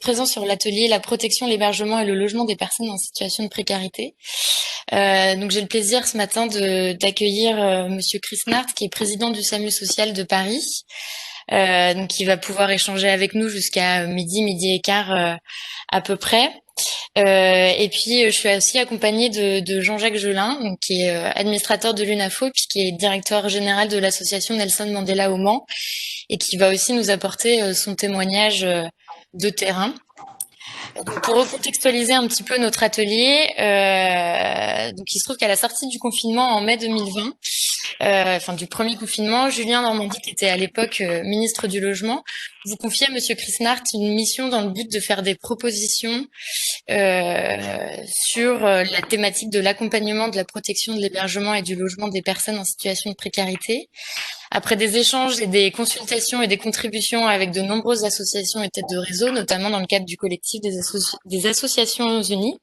présent sur l'atelier La protection, l'hébergement et le logement des personnes en situation de précarité. Donc j'ai le plaisir ce matin d'accueillir Monsieur Chris Nart, qui est président du SAMU social de Paris, donc qui va pouvoir échanger avec nous jusqu'à midi et quart à peu près. Et puis je suis aussi accompagnée de Jean-Jacques Gelin, donc, qui est administrateur de l'UNAFO, puis qui est directeur général de l'association Nelson Mandela au Mans, et qui va aussi nous apporter son témoignage de terrain. Donc, pour recontextualiser un petit peu notre atelier, donc il se trouve qu'à la sortie du confinement en mai 2020, enfin du premier confinement, Julien Normandie, qui était à l'époque ministre du Logement, vous confiez à Monsieur Chris Nart une mission dans le but de faire des propositions sur la thématique de l'accompagnement, de la protection, de l'hébergement et du logement des personnes en situation de précarité. Après des échanges et des consultations et des contributions avec de nombreuses associations et têtes de réseau, notamment dans le cadre du collectif des Associations Unies,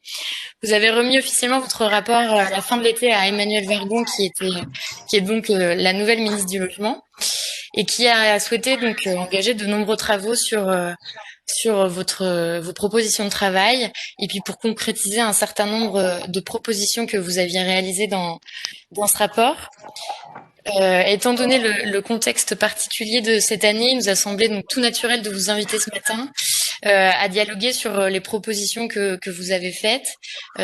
vous avez remis officiellement votre rapport à la fin de l'été à Emmanuelle Vergon, qui est donc la nouvelle ministre du Logement, et qui a souhaité donc engager de nombreux travaux sur vos propositions de travail, et puis pour concrétiser un certain nombre de propositions que vous aviez réalisées dans ce rapport. Étant donné le contexte particulier de cette année, il nous a semblé donc tout naturel de vous inviter ce matin à dialoguer sur les propositions que vous avez faites,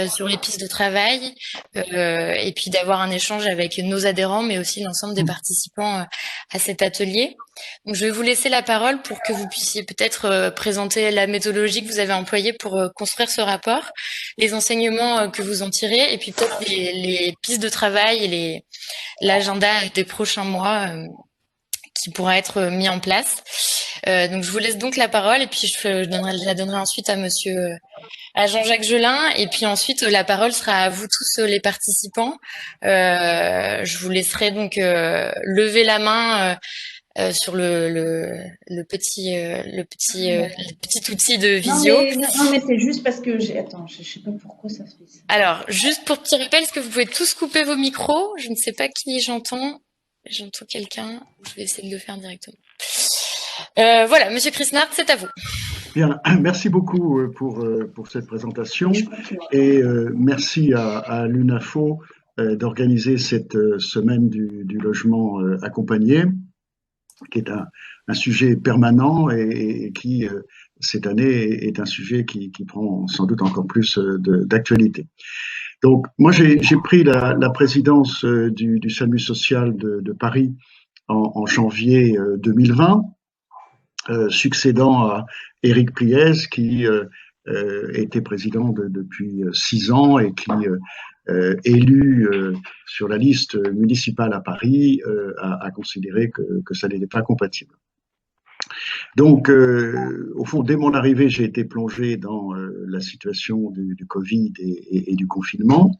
sur les pistes de travail, et puis d'avoir un échange avec nos adhérents, mais aussi l'ensemble des participants à cet atelier. Donc, je vais vous laisser la parole pour que vous puissiez peut-être présenter la méthodologie que vous avez employée pour construire ce rapport, les enseignements que vous en tirez, et puis peut-être les pistes de travail et l'agenda des prochains mois qui pourra être mis en place. Donc je vous laisse donc la parole et puis je la donnerai ensuite à Jean-Jacques Gelin, et puis ensuite la parole sera à vous tous les participants. Je vous laisserai donc lever la main sur le petit outil de visio. Non, mais c'est juste parce que attends, je sais pas pourquoi ça fait ça. Alors, juste pour petit rappel, est-ce que vous pouvez tous couper vos micros? Je ne sais pas qui j'entends. J'entends quelqu'un. Je vais essayer de le faire directement. Voilà, Monsieur Chris Nart, c'est à vous. Bien, merci beaucoup pour cette présentation et merci à l'UNAFO d'organiser cette semaine du logement accompagné, qui est un sujet permanent et qui, cette année, est un sujet qui prend sans doute encore plus d'actualité. Donc, moi, j'ai pris la présidence du SAMU social de Paris en janvier 2020, succédant à Éric Pliez, qui était président depuis 6 ans et qui, élu sur la liste municipale à Paris, a considéré que ça n'était pas compatible. Donc, au fond, dès mon arrivée, j'ai été plongé dans la situation du Covid et du confinement.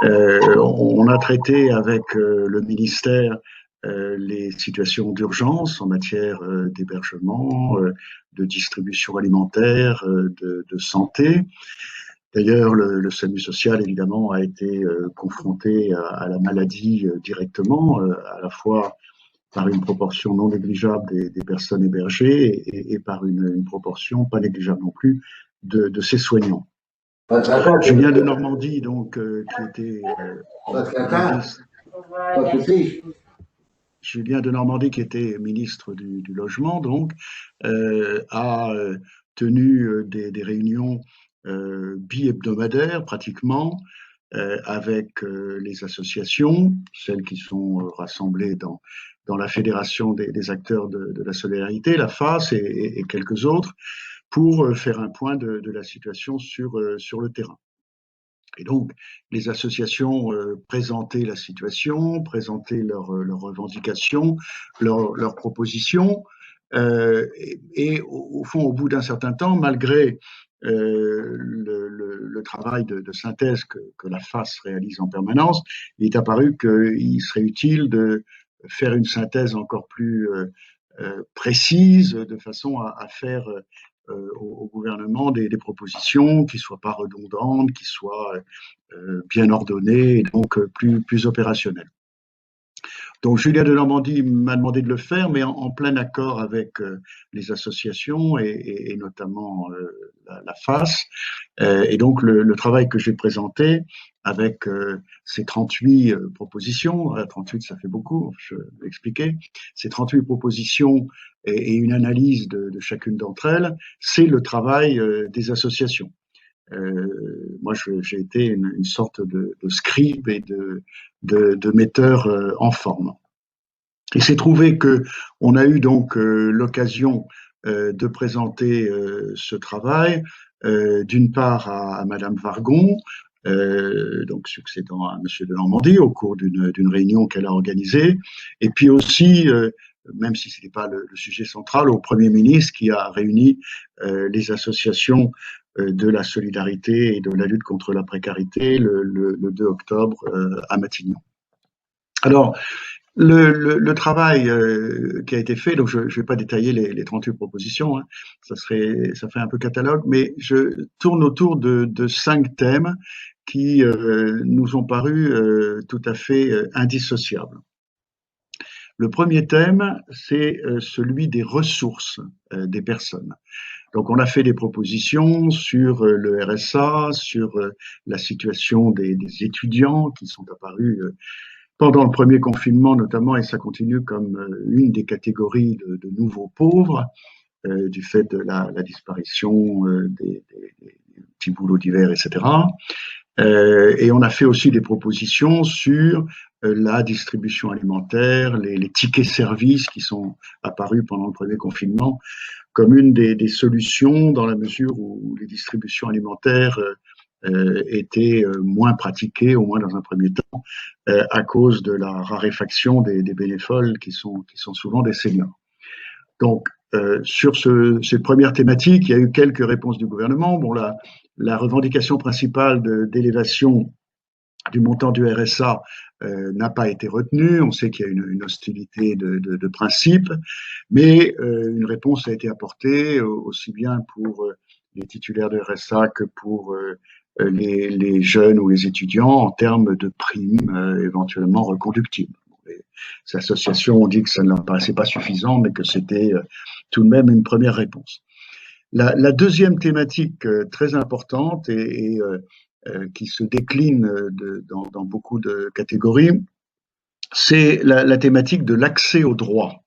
On a traité avec le ministère les situations d'urgence en matière d'hébergement, de distribution alimentaire, de santé. D'ailleurs, le SAMU social, évidemment, a été confronté à la maladie directement, à la fois par une proportion non négligeable des personnes hébergées et par une proportion pas négligeable non plus de ses soignants. Julien de Normandie, donc, qui était Julien de Normandie, qui était ministre du Logement, donc, a tenu des réunions bi-hebdomadaires pratiquement avec les associations, celles qui sont rassemblées dans la Fédération des acteurs de la solidarité, la FAS et quelques autres, pour faire un point de la situation sur le terrain. Et donc, les associations présentaient la situation, présentaient leurs revendications, leurs propositions, et au fond, au bout d'un certain temps, malgré le travail de synthèse que la FAS réalise en permanence, il est apparu qu'il serait utile de faire une synthèse encore plus précise, de façon à faire au gouvernement des propositions qui ne soient pas redondantes, qui soient bien ordonnées et donc plus opérationnelles. Donc Julien de Normandie m'a demandé de le faire, mais en plein accord avec les associations et notamment la FAS. Et donc le travail que j'ai présenté avec ces 38 propositions, 38 ça fait beaucoup, je vais expliquer, ces 38 propositions et une analyse de chacune d'entre elles, c'est le travail des associations. Moi, j'ai été une sorte de scribe et de metteur en forme. Il s'est trouvé que on a eu donc l'occasion de présenter ce travail, d'une part à Madame Vargon, donc succédant à Monsieur de Normandie au cours d'une réunion qu'elle a organisée, et puis aussi, même si ce n'était pas le sujet central, au Premier ministre qui a réuni les associations de la solidarité et de la lutte contre la précarité le 2 octobre à Matignon. Alors, le travail qui a été fait, donc je ne vais pas détailler les 38 propositions, hein, ça fait un peu catalogue, mais je tourne autour de 5 thèmes qui nous ont paru tout à fait indissociables. Le premier thème, c'est celui des ressources des personnes. Donc, on a fait des propositions sur le RSA, sur la situation des étudiants qui sont apparus pendant le premier confinement notamment, et ça continue comme une des catégories de nouveaux pauvres, du fait de la disparition des petits boulots d'hiver, etc. Et on a fait aussi des propositions sur la distribution alimentaire, les tickets services qui sont apparus pendant le premier confinement comme une des solutions dans la mesure où les distributions alimentaires étaient moins pratiquées, au moins dans un premier temps, à cause de la raréfaction des bénévoles qui sont souvent des seniors. Donc, sur cette première thématique, il y a eu quelques réponses du gouvernement. Bon, la revendication principale d'élévation du montant du RSA n'a pas été retenue. On sait qu'il y a une hostilité de principe, mais une réponse a été apportée aussi bien pour les titulaires de RSA que pour les jeunes ou les étudiants en termes de primes éventuellement reconductibles. Les associations ont dit que ça ne leur paraissait pas suffisant, mais que c'était tout de même une première réponse. La deuxième thématique très importante et qui se décline dans beaucoup de catégories, c'est la thématique de l'accès aux droits.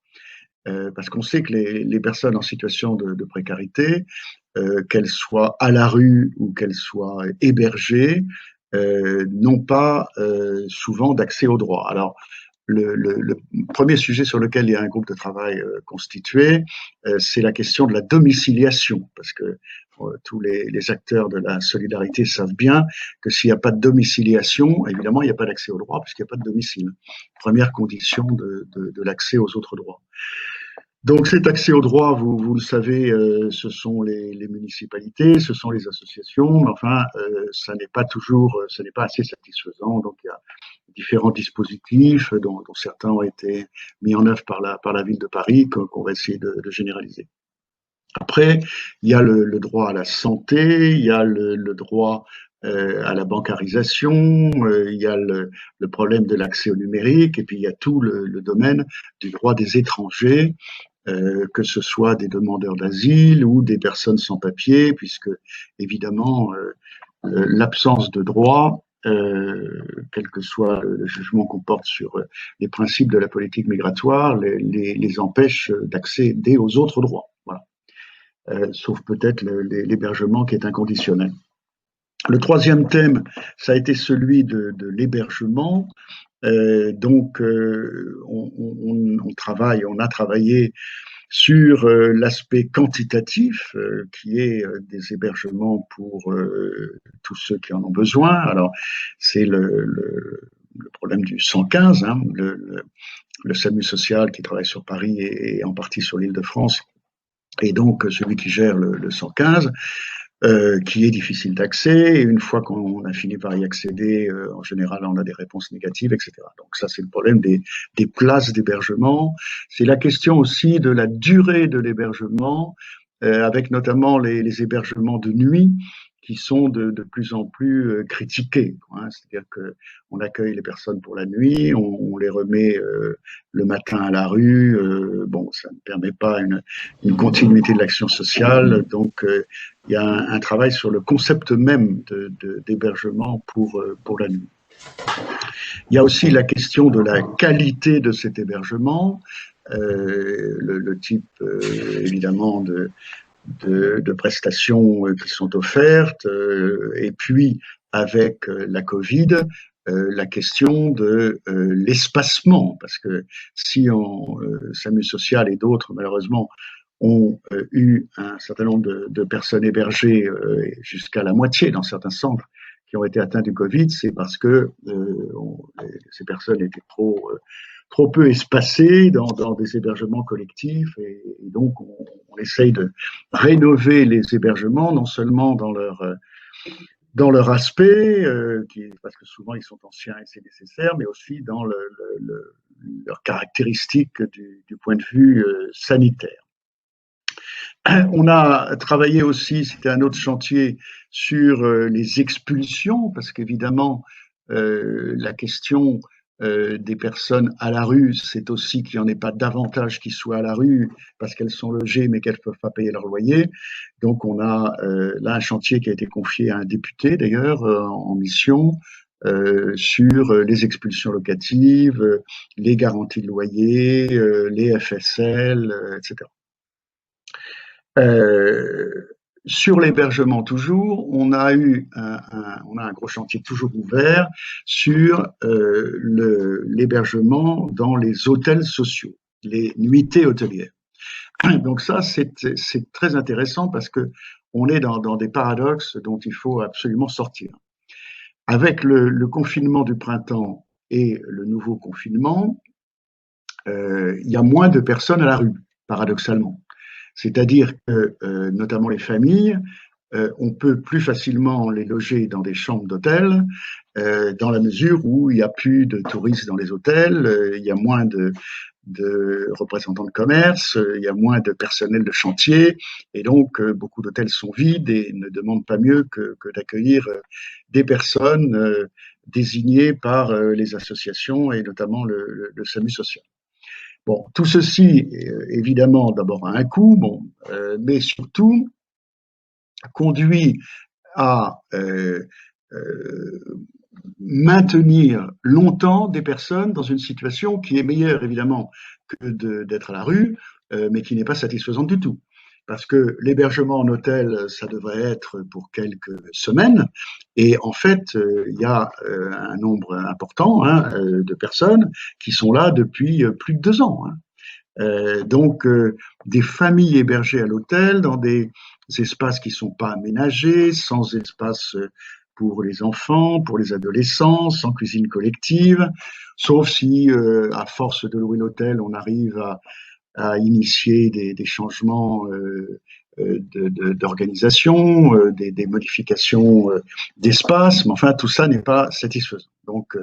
Parce qu'on sait que les personnes en situation de précarité, qu'elles soient à la rue ou qu'elles soient hébergées, n'ont pas souvent d'accès aux droits. Alors, le premier sujet sur lequel il y a un groupe de travail constitué, c'est la question de la domiciliation, parce que tous les acteurs de la solidarité savent bien que s'il n'y a pas de domiciliation, évidemment, il n'y a pas d'accès aux droits, puisqu'il n'y a pas de domicile. Première condition de l'accès aux autres droits. Donc cet accès aux droits, vous le savez, ce sont les municipalités, ce sont les associations, mais enfin, ça n'est pas assez satisfaisant. Donc il y a différents dispositifs, dont certains ont été mis en œuvre par la ville de Paris, qu'on va essayer de généraliser. Après, il y a le droit à la santé, il y a le droit à la bancarisation, il y a le problème de l'accès au numérique, et puis il y a tout le domaine du droit des étrangers, que ce soit des demandeurs d'asile ou des personnes sans papier, puisque évidemment l'absence de droit, quel que soit le jugement qu'on porte sur les principes de la politique migratoire, les empêche d'accéder aux autres droits. Voilà. Sauf peut-être l'hébergement qui est inconditionnel. Le troisième thème, ça a été celui de l'hébergement. Donc, on a travaillé sur l'aspect quantitatif, qui est des hébergements pour tous ceux qui en ont besoin. Alors, c'est le problème du 115, hein, le SAMU social qui travaille sur Paris et en partie sur l'Île-de-France, et donc celui qui gère le 115. Qui est difficile d'accès, et une fois qu'on a fini par y accéder, en général, on a des réponses négatives, etc. Donc ça, c'est le problème des places d'hébergement. C'est la question aussi de la durée de l'hébergement, avec notamment les hébergements de nuit, qui sont de plus en plus critiquées, hein. C'est-à-dire que on accueille les personnes pour la nuit, on les remet le matin à la rue. Bon, ça ne permet pas une continuité de l'action sociale. Donc, il y a un travail sur le concept même d'hébergement pour la nuit. Il y a aussi la question de la qualité de cet hébergement, le type évidemment de prestations qui sont offertes, et puis avec la Covid, la question de l'espacement, parce que si SAMU Social et d'autres malheureusement ont eu un certain nombre de personnes hébergées, jusqu'à la moitié dans certains centres qui ont été atteints du Covid, c'est parce que ces personnes étaient trop peu espacées dans des hébergements collectifs, et donc on essaye de rénover les hébergements, non seulement dans leur aspect, parce que souvent ils sont anciens et c'est nécessaire, mais aussi dans leurs caractéristiques du point de vue sanitaire. On a travaillé aussi, c'était un autre chantier, sur les expulsions, parce qu'évidemment, la question des personnes à la rue, c'est aussi qu'il n'y en ait pas davantage qui soient à la rue parce qu'elles sont logées mais qu'elles ne peuvent pas payer leur loyer. Donc on a là un chantier qui a été confié à un député d'ailleurs en mission sur les expulsions locatives, les garanties de loyer, les FSL, etc. Sur l'hébergement toujours, on a un gros chantier toujours ouvert sur l'hébergement dans les hôtels sociaux, les nuitées hôtelières. Donc ça, c'est très intéressant parce que on est dans des paradoxes dont il faut absolument sortir. Avec le confinement du printemps et le nouveau confinement, il y a moins de personnes à la rue, paradoxalement. C'est-à-dire que, notamment les familles, on peut plus facilement les loger dans des chambres d'hôtel, dans la mesure où il n'y a plus de touristes dans les hôtels, il y a moins de représentants de commerce, il y a moins de personnel de chantier, et donc beaucoup d'hôtels sont vides et ne demandent pas mieux que d'accueillir des personnes désignées par les associations et notamment le SAMU social. Bon, tout ceci, évidemment, d'abord a un coût, mais surtout conduit à maintenir longtemps des personnes dans une situation qui est meilleure, évidemment, que d'être à la rue, mais qui n'est pas satisfaisante du tout. Parce que l'hébergement en hôtel, ça devrait être pour quelques semaines, et en fait, il y a un nombre important de personnes qui sont là depuis plus de 2 ans. Donc, des familles hébergées à l'hôtel dans des espaces qui ne sont pas aménagés, sans espace pour les enfants, pour les adolescents, sans cuisine collective, sauf si, à force de louer l'hôtel, on arrive à initier des changements d'organisation, des modifications d'espace, mais enfin tout ça n'est pas satisfaisant. Donc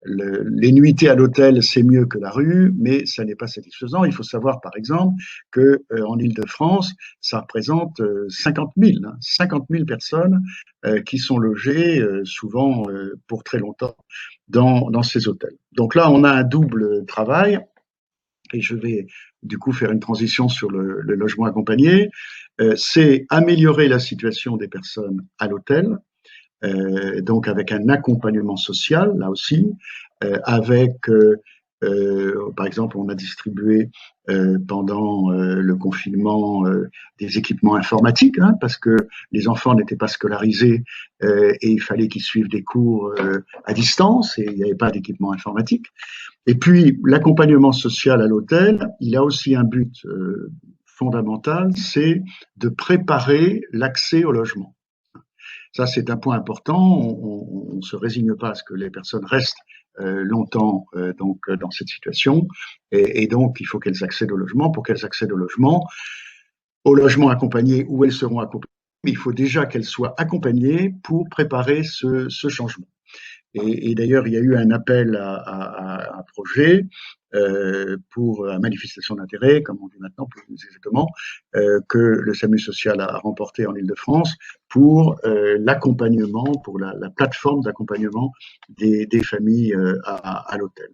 les nuitées à l'hôtel, c'est mieux que la rue, mais ça n'est pas satisfaisant. Il faut savoir, par exemple, que en Île-de-France, ça représente 50 000 personnes qui sont logées souvent pour très longtemps dans ces hôtels. Donc là, on a un double travail, et je vais du coup faire une transition sur le logement accompagné. C'est améliorer la situation des personnes à l'hôtel, donc avec un accompagnement social, là aussi, avec, par exemple, on a distribué pendant le confinement des équipements informatiques, parce que les enfants n'étaient pas scolarisés et il fallait qu'ils suivent des cours à distance et il n'y avait pas d'équipement informatique. Et puis, l'accompagnement social à l'hôtel, il a aussi un but fondamental, c'est de préparer l'accès au logement. Ça, c'est un point important. On ne se résigne pas à ce que les personnes restent longtemps donc dans cette situation, et donc il faut qu'elles accèdent au logement. Pour qu'elles accèdent au logement accompagné, où elles seront accompagnées, il faut déjà qu'elles soient accompagnées pour préparer ce changement. Et d'ailleurs, il y a eu un appel à un projet pour la manifestation d'intérêt, comme on dit maintenant plus exactement, que le SAMU social a remporté en Île-de-France pour l'accompagnement, pour la plateforme d'accompagnement des familles à l'hôtel.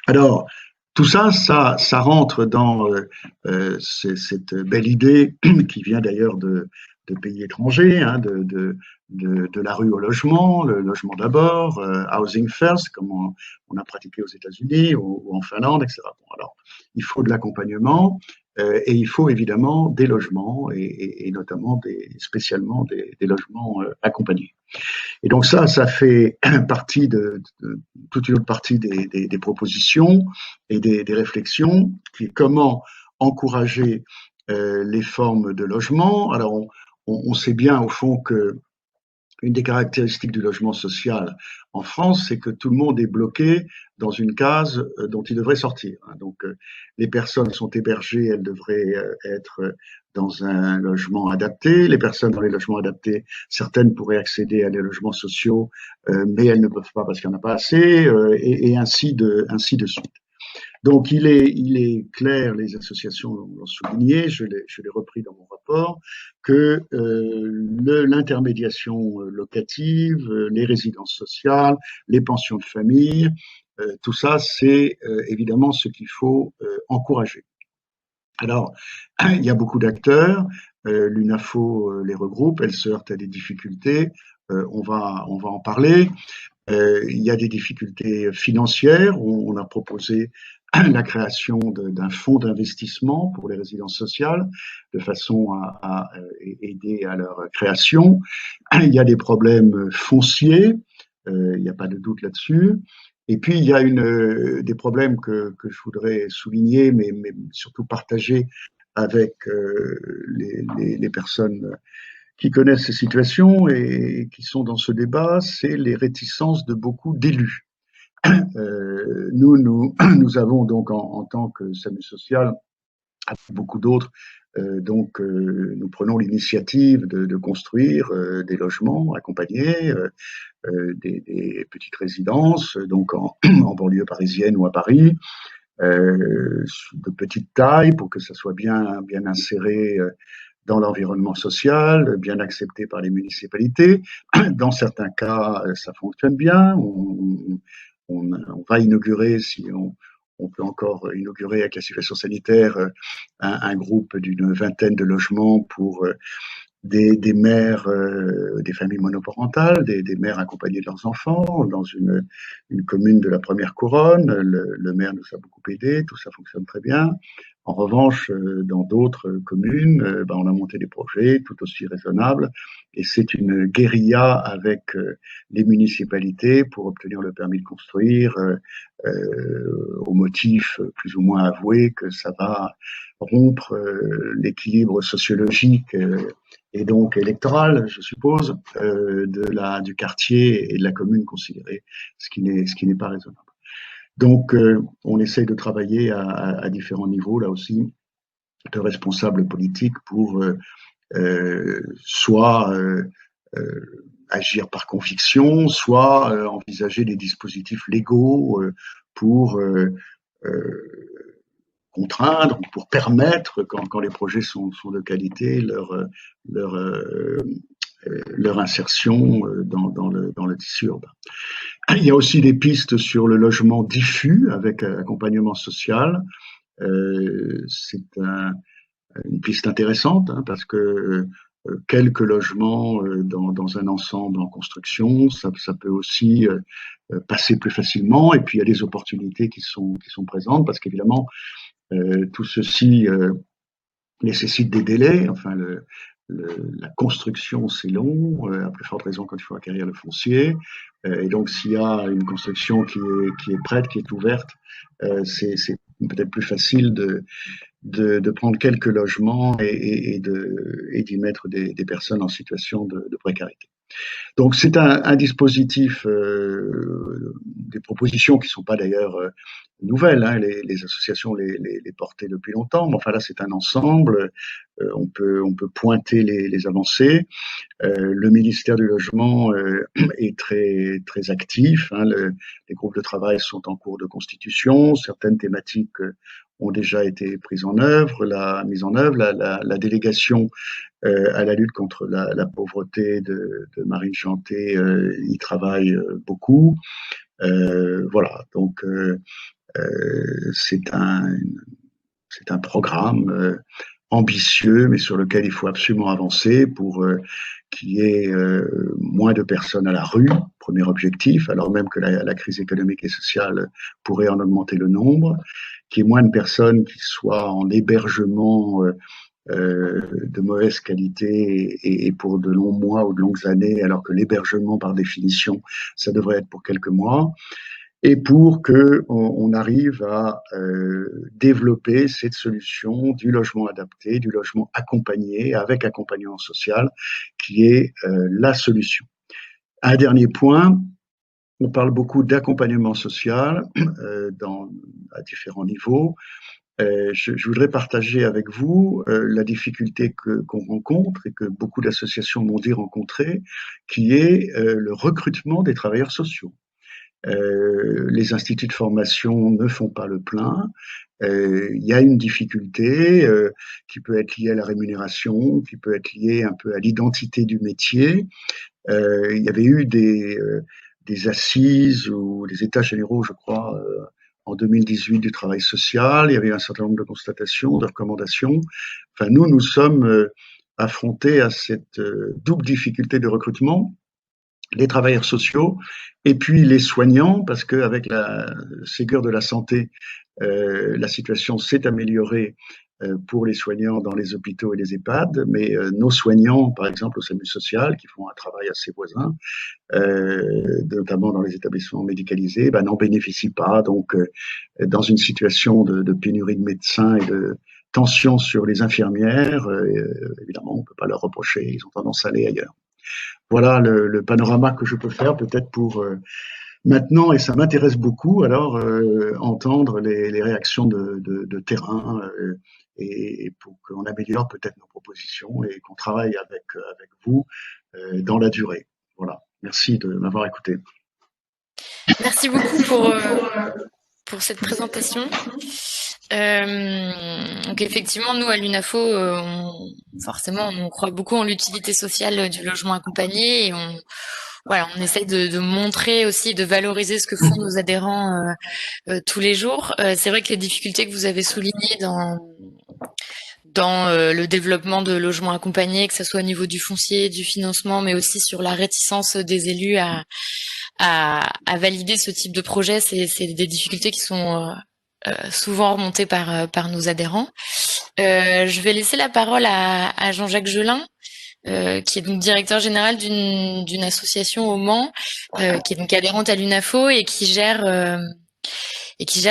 Alors, tout ça, ça rentre dans cette belle idée qui vient d'ailleurs de pays étrangers, hein, de la rue au logement, le logement d'abord, housing first, comme on a pratiqué aux États-Unis ou en Finlande, etc. Bon, alors, il faut de l'accompagnement et il faut évidemment des logements et notamment spécialement des logements accompagnés. Et donc ça fait partie toute une autre partie des propositions et des réflexions, qui est comment encourager les formes de logement. Alors on sait bien au fond que une des caractéristiques du logement social en France, c'est que tout le monde est bloqué dans une case dont il devrait sortir. Donc, les personnes sont hébergées, elles devraient être dans un logement adapté. Les personnes dans les logements adaptés, certaines pourraient accéder à des logements sociaux, mais elles ne peuvent pas parce qu'il n'y en a pas assez, et ainsi de suite. Donc, il est clair, les associations l'ont souligné, je l'ai repris dans mon rapport, que l'intermédiation locative, les résidences sociales, les pensions de famille, tout ça, c'est évidemment ce qu'il faut encourager. Alors, il y a beaucoup d'acteurs, l'UNAFO les regroupe, elle se heurte à des difficultés, on va en parler. Il y a des difficultés financières, on a proposé la création d'un fonds d'investissement pour les résidences sociales, de façon à aider à leur création. Il y a des problèmes fonciers, il n'y a pas de doute là-dessus. Et puis, il y a des problèmes que je voudrais souligner, mais surtout partager avec les personnes qui connaissent ces situations et qui sont dans ce débat, c'est les réticences de beaucoup d'élus. Nous avons donc en tant que SAMU social, avec beaucoup d'autres, nous prenons l'initiative de construire des logements accompagnés, des petites résidences, donc en banlieue parisienne ou à Paris, de petite taille pour que ça soit bien inséré dans l'environnement social, bien accepté par les municipalités. Dans certains cas, ça fonctionne bien. On va inaugurer, si on peut encore inaugurer avec la situation sanitaire, un groupe d'une vingtaine de logements pour des mères, des familles monoparentales, des mères accompagnées de leurs enfants, dans une commune de la première couronne. Le maire nous a beaucoup aidés, tout ça fonctionne très bien. En revanche, dans d'autres communes, on a monté des projets tout aussi raisonnables, et c'est une guérilla avec les municipalités pour obtenir le permis de construire, au motif plus ou moins avoué que ça va rompre l'équilibre sociologique et donc électoral, je suppose, du quartier et de la commune considérée, ce qui n'est pas raisonnable. Donc, on essaye de travailler à différents niveaux, là aussi, de responsables politiques pour soit agir par conviction, soit envisager des dispositifs légaux pour contraindre, pour permettre, quand les projets sont de qualité, leur insertion dans le tissu urbain. Il y a aussi des pistes sur le logement diffus avec accompagnement social. C'est une piste intéressante parce que quelques logements dans un ensemble en construction, ça peut aussi passer plus facilement. Et puis il y a des opportunités qui sont présentes parce qu'évidemment tout ceci nécessite des délais. Enfin, la construction, c'est long, à plus forte raison quand il faut acquérir le foncier. Et donc, s'il y a une construction qui est prête, qui est ouverte, c'est peut-être plus facile de prendre quelques logements et d'y mettre des personnes en situation de précarité. Donc, c'est un dispositif, des propositions qui ne sont pas d'ailleurs nouvelles, hein, les associations les portaient depuis longtemps, mais enfin là c'est un ensemble. On peut pointer les avancées. Le ministère du Logement est très actif. Hein, les groupes de travail sont en cours de constitution. Certaines thématiques ont déjà été prises en œuvre. La délégation à la lutte contre la pauvreté de Marine Chanté y travaille beaucoup. Voilà, donc c'est un programme ambitieux, mais sur lequel il faut absolument avancer pour qu'il y ait moins de personnes à la rue, premier objectif, alors même que la crise économique et sociale pourrait en augmenter le nombre, qu'il y ait moins de personnes qui soient en hébergement de mauvaise qualité et pour de longs mois ou de longues années, alors que l'hébergement, par définition, ça devrait être pour quelques mois, et pour que on arrive à développer cette solution du logement adapté, du logement accompagné, avec accompagnement social, qui est la solution. Un dernier point, on parle beaucoup d'accompagnement social à différents niveaux. Je voudrais partager avec vous la difficulté qu'on rencontre et que beaucoup d'associations m'ont dit rencontrer, qui est le recrutement des travailleurs sociaux. Les instituts de formation ne font pas le plein. Il y a une difficulté qui peut être liée à la rémunération, qui peut être liée un peu à l'identité du métier. Il y avait eu des assises ou des états généraux, je crois, en 2018 du travail social. Il y avait un certain nombre de constatations, de recommandations. Enfin, nous sommes affrontés à cette double difficulté de recrutement, les travailleurs sociaux et puis les soignants, parce qu'avec la Ségur de la santé, la situation s'est améliorée pour les soignants dans les hôpitaux et les EHPAD, mais nos soignants, par exemple au SAMU social, qui font un travail assez voisin, notamment dans les établissements médicalisés, n'en bénéficient pas. Donc, dans une situation de pénurie de médecins et de tension sur les infirmières, évidemment, on ne peut pas leur reprocher, ils ont tendance à aller ailleurs. Voilà le panorama que je peux faire peut-être pour maintenant, et ça m'intéresse beaucoup, alors entendre les réactions de terrain et pour qu'on améliore peut-être nos propositions et qu'on travaille avec vous dans la durée. Voilà. Merci de m'avoir écouté. Merci beaucoup pour cette présentation. Donc effectivement, nous à l'UNAFO, forcément, on croit beaucoup en l'utilité sociale du logement accompagné et on essaye de montrer aussi, de valoriser ce que font nos adhérents tous les jours. C'est vrai que les difficultés que vous avez soulignées dans le développement de logements accompagnés, que ce soit au niveau du foncier, du financement, mais aussi sur la réticence des élus à valider ce type de projet, c'est des difficultés qui sont souvent remontées par nos adhérents. Je vais laisser la parole à Jean-Jacques Gelin, qui est donc directeur général d'une association au Mans, qui est donc adhérente à l'UNAFO et qui gère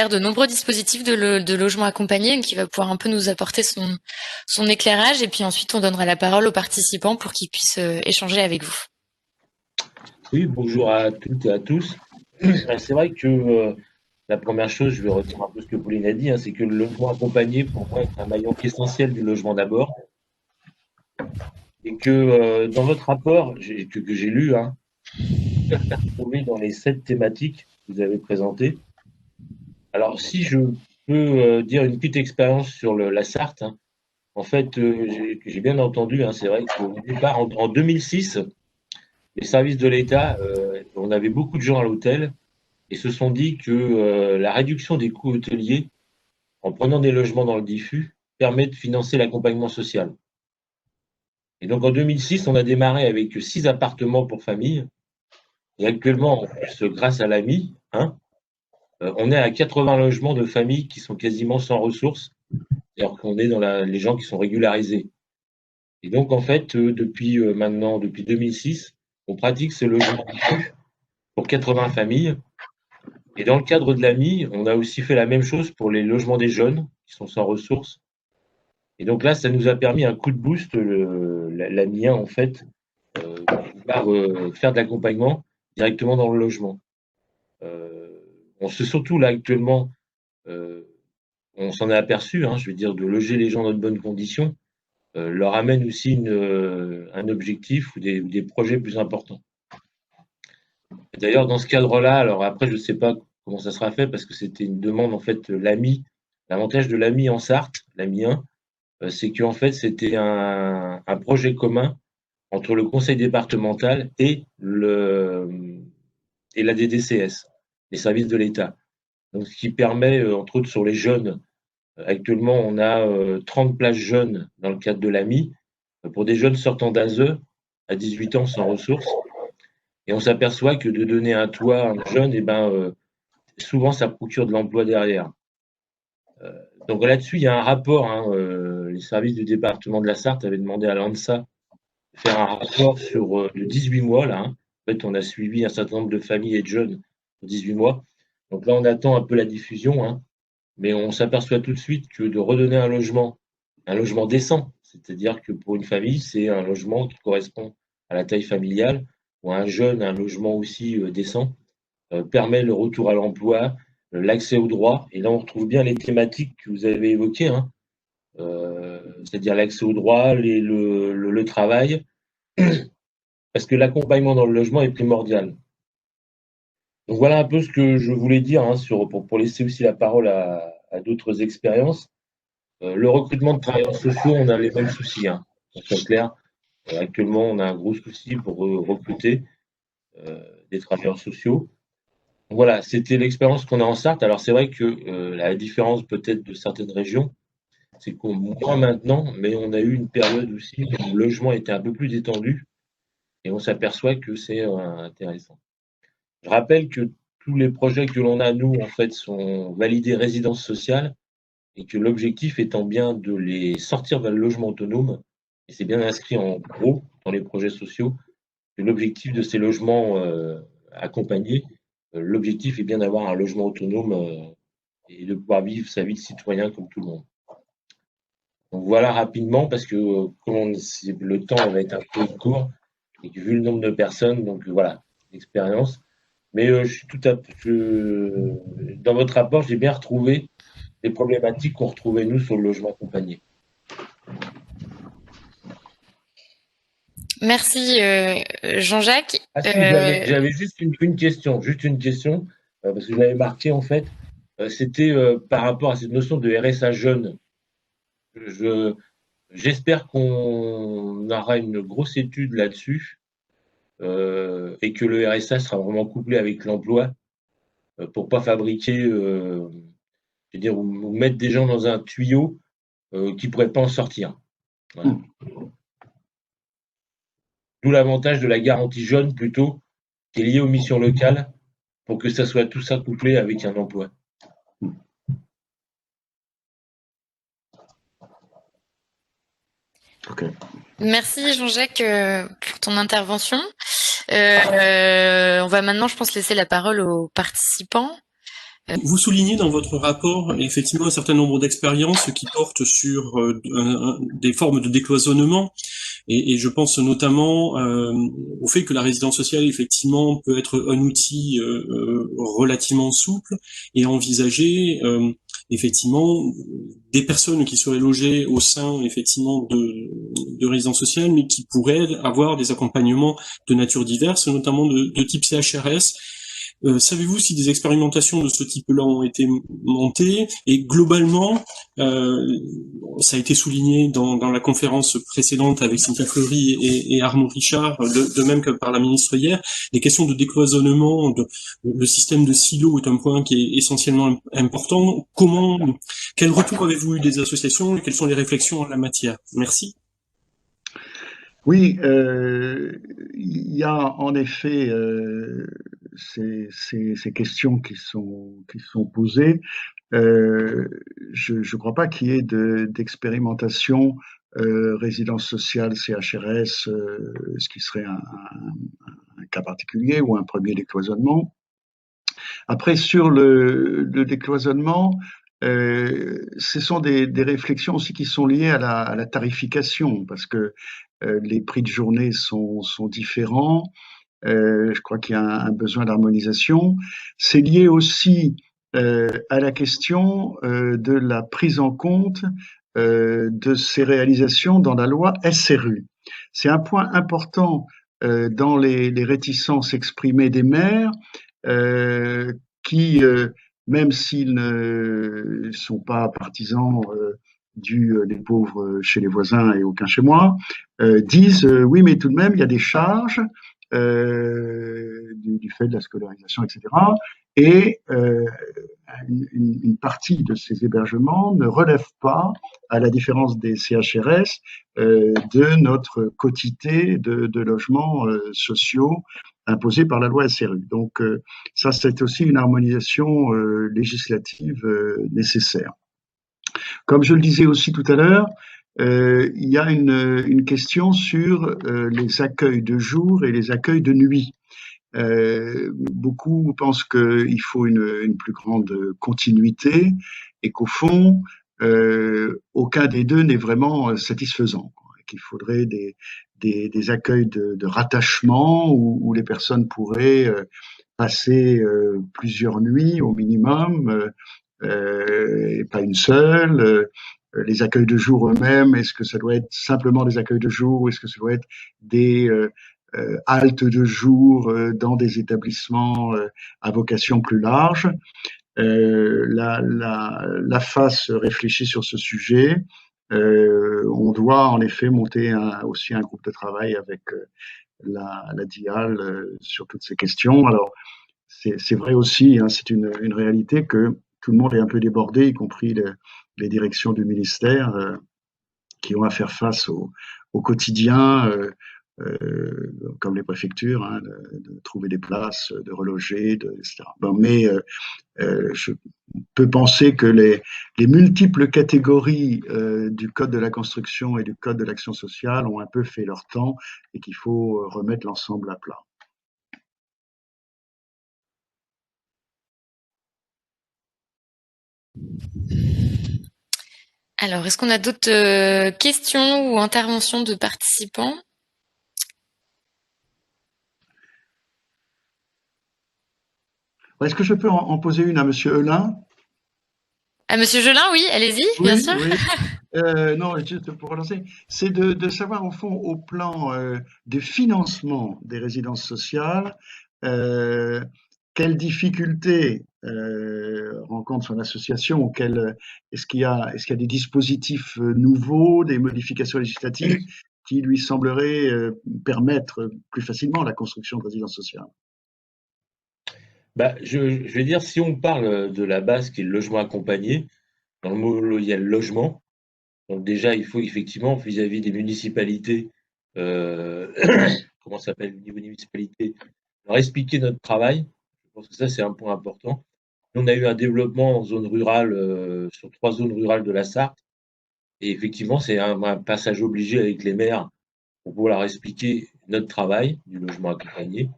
de nombreux dispositifs de logement accompagné, qui va pouvoir un peu nous apporter son éclairage, et puis ensuite on donnera la parole aux participants pour qu'ils puissent échanger avec vous. Oui, bonjour à toutes et à tous. C'est vrai que la première chose, je vais retenir un peu ce que Pauline a dit, c'est que le logement accompagné, pour moi, est un maillon essentiel du logement d'abord. Et que dans votre rapport, que j'ai lu, trouvé dans les 7 thématiques que vous avez présentées. Alors, si je peux dire une petite expérience sur la Sarthe, en fait, j'ai bien entendu, c'est vrai qu'au départ, en 2006, les services de l'État, on avait beaucoup de gens à l'hôtel et se sont dit que la réduction des coûts hôteliers, en prenant des logements dans le diffus, permet de financer l'accompagnement social. Et donc en 2006, on a démarré avec 6 appartements pour famille. Et actuellement, en plus, grâce à l'AMI, on est à 80 logements de familles qui sont quasiment sans ressources, alors qu'on est dans les gens qui sont régularisés. Et donc en fait, depuis 2006, on pratique ce logement diffus pour 80 familles. Et dans le cadre de l'AMI, on a aussi fait la même chose pour les logements des jeunes qui sont sans ressources. Et donc là, ça nous a permis un coup de boost, l'AMI 1, en fait, de pouvoir faire de l'accompagnement directement dans le logement. On se surtout là actuellement on s'en est aperçu, hein, je veux dire, de loger les gens dans de bonnes conditions, leur amène aussi un objectif ou des projets plus importants. D'ailleurs, dans ce cadre-là, alors après, je ne sais pas comment ça sera fait parce que c'était une demande, en fait, l'avantage de l'AMI en Sarthe, l'AMI 1, c'est qu'en fait, c'était un projet commun entre le conseil départemental et la DDCS, les services de l'État. Donc, ce qui permet, entre autres, sur les jeunes, actuellement, on a 30 places jeunes dans le cadre de l'AMI, pour des jeunes sortant d'ASE à 18 ans sans ressources. Et on s'aperçoit que de donner un toit à un jeune, eh ben, souvent, ça procure de l'emploi derrière. Donc là-dessus, il y a un rapport. Hein, les services du département de la Sarthe avaient demandé à l'ANSA de faire un rapport sur de 18 mois. Là, hein. En fait, on a suivi un certain nombre de familles et de jeunes de 18 mois. Donc là, on attend un peu la diffusion. Hein, mais on s'aperçoit tout de suite que de redonner un logement décent, c'est-à-dire que pour une famille, c'est un logement qui correspond à la taille familiale, ou un jeune, un logement aussi décent, permet le retour à l'emploi, l'accès aux droits. Et là, on retrouve bien les thématiques que vous avez évoquées, hein, c'est-à-dire l'accès aux droits, le travail, parce que l'accompagnement dans le logement est primordial. Donc voilà un peu ce que je voulais dire hein, pour laisser aussi la parole à d'autres expériences. Le recrutement de travailleurs sociaux, on a les mêmes soucis, hein, pour être clair. Actuellement, on a un gros souci pour recruter des travailleurs sociaux. Voilà, c'était l'expérience qu'on a en Sarthe. Alors c'est vrai que la différence peut-être de certaines régions, c'est qu'au moins maintenant, mais on a eu une période aussi où le logement était un peu plus détendu et on s'aperçoit que c'est intéressant. Je rappelle que tous les projets que l'on a, nous, en fait, sont validés résidence sociale et que l'objectif étant bien de les sortir vers le logement autonome, et c'est bien inscrit en gros dans les projets sociaux, que l'objectif de ces logements accompagnés, l'objectif est bien d'avoir un logement autonome et de pouvoir vivre sa vie de citoyen comme tout le monde. Donc voilà rapidement, parce que le temps va être un peu court, et que vu le nombre de personnes, donc voilà, l'expérience. Mais je suis dans votre rapport, j'ai bien retrouvé les problématiques qu'on retrouvait nous sur le logement accompagné. Merci Jean-Jacques. Ah si, j'avais juste une question, parce que je l'avais marqué en fait, c'était par rapport à cette notion de RSA jeune. J'espère qu'on aura une grosse étude là-dessus et que le RSA sera vraiment couplé avec l'emploi pour pas fabriquer, je veux dire, ou mettre des gens dans un tuyau qui pourraient pas en sortir. Voilà. D'où l'avantage de la garantie jeune plutôt, qui est liée aux missions locales, pour que ça soit tout ça couplé avec un emploi. Okay. Merci Jean-Jacques pour ton intervention. On va maintenant, je pense, laisser la parole aux participants. Vous soulignez dans votre rapport effectivement un certain nombre d'expériences qui portent sur des formes de décloisonnement et je pense notamment au fait que la résidence sociale effectivement peut être un outil relativement souple et envisager effectivement des personnes qui seraient logées au sein effectivement de résidences sociales mais qui pourraient avoir des accompagnements de nature diverse, notamment de type CHRS. Savez-vous si des expérimentations de ce type-là ont été montées? Et globalement, ça a été souligné dans la conférence précédente avec Cynthia Fleury et Arnaud Richard, de même que par la ministre hier, les questions de décloisonnement, le système de silo est un point qui est essentiellement important. Quel retour avez-vous eu des associations et quelles sont les réflexions en la matière? Merci. Oui, il y a en effet ces questions qui sont posées. Je ne crois pas qu'il y ait d'expérimentation résidence sociale, CHRS, ce qui serait un cas particulier ou un premier décloisonnement. Après, sur le décloisonnement, ce sont des réflexions aussi qui sont liées à la tarification, parce que les prix de journée sont différents. Je crois qu'il y a un besoin d'harmonisation. C'est lié aussi à la question de la prise en compte de ces réalisations dans la loi SRU. C'est un point important dans les réticences exprimées des maires qui, même s'ils ne sont pas partisans des pauvres chez les voisins et aucun chez moi, disent oui, mais tout de même, il y a des charges du fait de la scolarisation, etc. Et une partie de ces hébergements ne relève pas, à la différence des CHRS, de notre quotité de logements sociaux imposés par la loi SRU. Donc ça, c'est aussi une harmonisation législative nécessaire. Comme je le disais aussi tout à l'heure, il y a une question sur les accueils de jour et les accueils de nuit. Beaucoup pensent qu'il faut une plus grande continuité et qu'au fond, aucun des deux n'est vraiment satisfaisant. Qu'il faudrait des accueils de rattachement où les personnes pourraient passer plusieurs nuits au minimum, et pas une seule. Les accueils de jour eux-mêmes, est-ce que ça doit être simplement des accueils de jour ou est-ce que ça doit être des haltes de jour dans des établissements à vocation plus large? La FAS réfléchit sur ce sujet. On doit en effet monter aussi un groupe de travail avec la DIAL sur toutes ces questions. Alors, c'est vrai aussi, hein, c'est une réalité que tout le monde est un peu débordé, y compris les directions du ministère qui ont à faire face au quotidien, comme les préfectures, hein, de trouver des places, de reloger, etc. Bon, mais je peux penser que les multiples catégories du Code de la construction et du Code de l'action sociale ont un peu fait leur temps et qu'il faut remettre l'ensemble à plat. Alors, est-ce qu'on a d'autres questions ou interventions de participants? Est-ce que je peux en poser une à Monsieur Heulin? À Monsieur Gelin, oui, allez-y, Oui, bien sûr. oui. Non, juste pour relancer, c'est de savoir au fond, au plan du financement des résidences sociales, quelles difficultés rencontre son association, ou est-ce qu'il y a des dispositifs nouveaux, des modifications législatives qui lui sembleraient permettre plus facilement la construction de résidences sociales? Bah, je vais dire, si on parle de la base qui est le logement accompagné, dans le mot, il y a le logement. Donc déjà, il faut effectivement, vis-à-vis des municipalités, euh, comment ça s'appelle, au niveau des municipalités, leur expliquer notre travail. Je pense que ça, c'est un point important. On a eu un développement en zone rurale, sur 3 zones rurales de la Sarthe. Et effectivement, c'est un passage obligé avec les maires pour pouvoir leur expliquer notre travail du logement accompagné.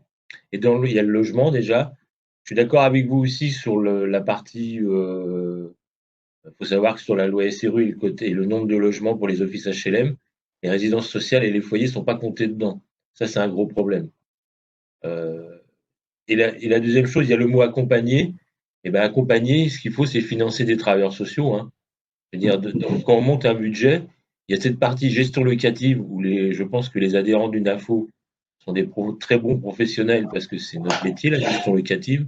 Et il y a le logement déjà. Je suis d'accord avec vous aussi sur la partie. Il faut savoir que sur la loi SRU et le nombre de logements pour les offices HLM, les résidences sociales et les foyers ne sont pas comptés dedans. Ça, c'est un gros problème. Et la deuxième chose, il y a le mot accompagner. Et ben accompagner, ce qu'il faut, c'est financer des travailleurs sociaux, hein. C'est-à-dire, quand on monte un budget, il y a cette partie gestion locative où je pense que les adhérents du NAFO sont des très bons professionnels parce que c'est notre métier, la gestion locative.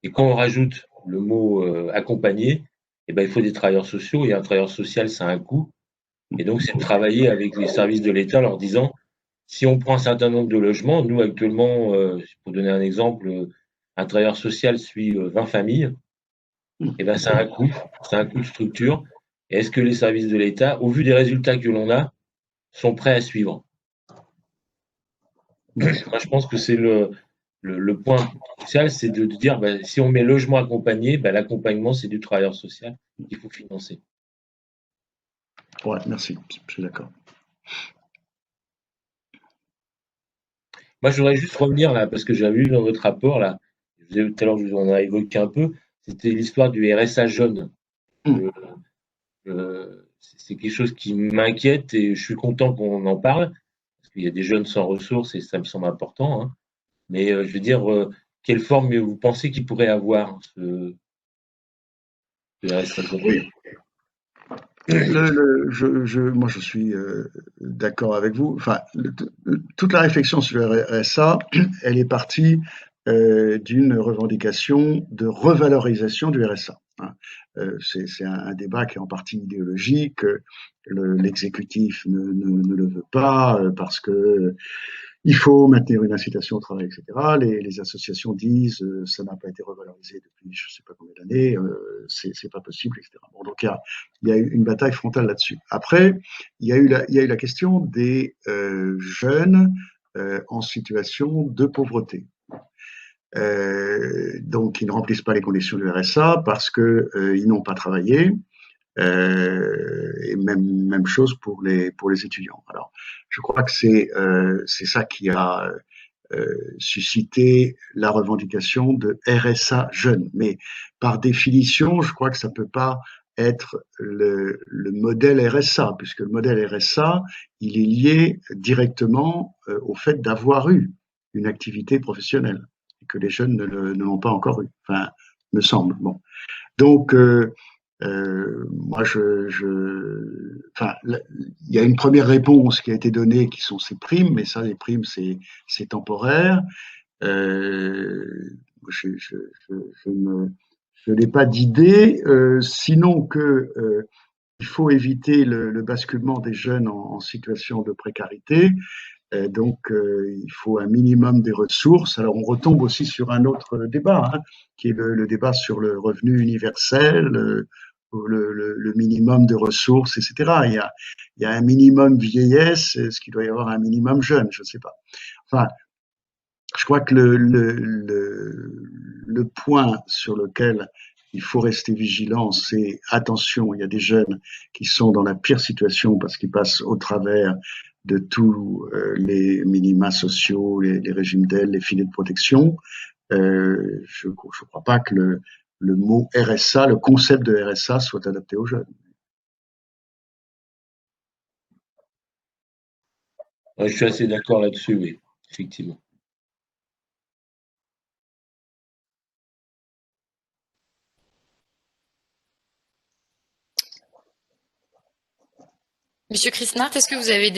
Et quand on rajoute le mot accompagner, eh ben, il faut des travailleurs sociaux et un travailleur social, ça a un coût. Et donc, c'est de travailler avec les services de l'État en leur disant, si on prend un certain nombre de logements, nous actuellement, pour donner un exemple, un travailleur social suit 20 familles, et ben, ça a un coût de structure. Et est-ce que les services de l'État, au vu des résultats que l'on a, sont prêts à suivre? Moi, je pense que c'est le point crucial, c'est de dire, ben, si on met logement accompagné, ben, l'accompagnement, c'est du travailleur social qu'il faut financer. Ouais, merci, je suis d'accord. Moi, je voudrais juste revenir là, parce que j'avais vu dans votre rapport, là, tout à l'heure, je vous en ai évoqué un peu, c'était l'histoire du RSA jeune. C'est quelque chose qui m'inquiète et je suis content qu'on en parle, parce qu'il y a des jeunes sans ressources et ça me semble important, hein. Mais je veux dire, quelle forme vous pensez qu'il pourrait avoir du RSA complet. Oui. Moi, je suis d'accord avec vous. Enfin, toute la réflexion sur le RSA, elle est partie d'une revendication de revalorisation du RSA. Hein. C'est un débat qui est en partie idéologique. L'exécutif ne le veut pas parce que il faut maintenir une incitation au travail, etc. Les associations disent ça n'a pas été revalorisé depuis je ne sais pas combien d'années, c'est pas possible, etc. Bon, donc il y a eu une bataille frontale là-dessus. Après, il y a eu la question des jeunes en situation de pauvreté. Donc, ils ne remplissent pas les conditions du RSA parce qu'ils n'ont pas travaillé. Et même chose pour les étudiants. Alors, je crois que c'est ça qui a suscité la revendication de RSA jeune. Mais par définition, je crois que ça peut pas être le modèle RSA, puisque le modèle RSA, il est lié directement au fait d'avoir eu une activité professionnelle et que les jeunes ne l'ont pas encore eu. Enfin, me semble. Bon, donc moi, enfin, il y a une première réponse qui a été donnée, qui sont ces primes, mais ça, les primes, c'est temporaire. Je n'ai pas d'idée, sinon que il faut éviter le basculement des jeunes en situation de précarité. Donc, il faut un minimum des ressources. Alors, on retombe aussi sur un autre débat, hein, qui est le débat sur le revenu universel, le minimum de ressources, etc. Il y a un minimum vieillesse, est-ce qu'il doit y avoir un minimum jeune? Je ne sais pas. Enfin, je crois que le point sur lequel il faut rester vigilant, c'est attention, il y a des jeunes qui sont dans la pire situation parce qu'ils passent au travers de tous les minima sociaux, les régimes d'aide, les filets de protection. Je ne crois pas que le mot RSA, le concept de RSA soit adapté aux jeunes. Ouais, je suis assez d'accord là-dessus, oui, effectivement. Monsieur Chrisnart, est-ce que vous avez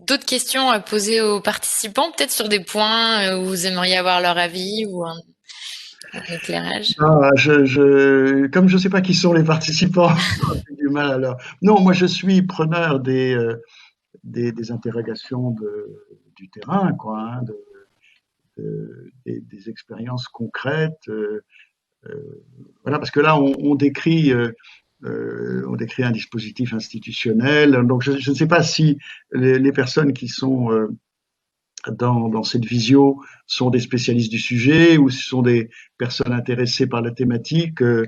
d'autres questions à poser aux participants, peut-être sur des points où vous aimeriez avoir leur avis ou un éclairage? Comme je ne sais pas qui sont les participants, j'ai du mal à leur. Non, moi je suis preneur des interrogations du terrain, quoi, hein, des expériences concrètes. Voilà, parce que là, on décrit un dispositif institutionnel. Donc, je ne sais pas si les personnes qui sont dans cette visio sont des spécialistes du sujet ou si ce sont des personnes intéressées par la thématique. Il